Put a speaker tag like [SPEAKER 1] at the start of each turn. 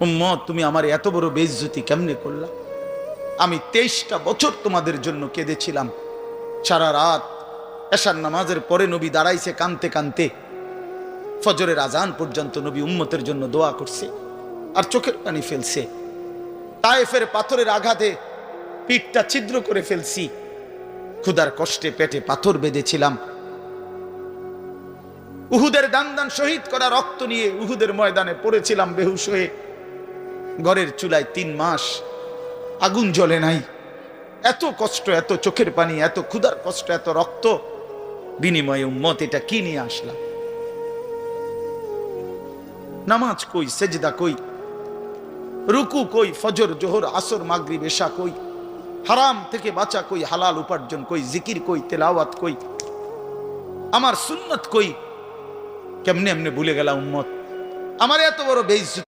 [SPEAKER 1] উম্মত তুমি আমার এত বড় বেইজ্জতি কেমনে করলা? আমি 23টা বছর তোমাদের জন্য কেঁদেছিলাম। সারা রাত এশার নামাজের পরে নবী দাঁড়াইছে কানতে কানতে, ফজরের আজান পর্যন্ত নবী উম্মতের জন্য দোয়া করছে আর চোখের পানি ফেলছে। তায়েফের পাথরের আঘাতে পিঠটা ছিদ্র করে ফেলছি, ক্ষুধার কষ্টে পেটে পাথর বেঁধেছিলাম। উহুদের দান দান শহীদ করা রক্ত নিয়ে উহুদের ময়দানে পড়েছিলাম বেহুশ হয়ে। ঘরের চুলায় 3 মাস আগুন জ্বলে নাই। এত কষ্ট, এত চোখের পানি, এত ক্ষুধার কষ্ট, এত রক্ত, বিনিময়ে উম্মত এটা কি নিয়ে আসলাম? নামাজ কই, সেজদা কই, রুকু কই, ফজর জোহর আসর মাগরিব এশা কই, হারাম থেকে বাঁচা কই, হালাল উপার্জন কই, জিকির কই, তেলাওয়াত কই, আমার সুন্নত কই? কেমনে এমনে ভুলে গেলা উম্মত? আমার এত বড় বেইজ্জত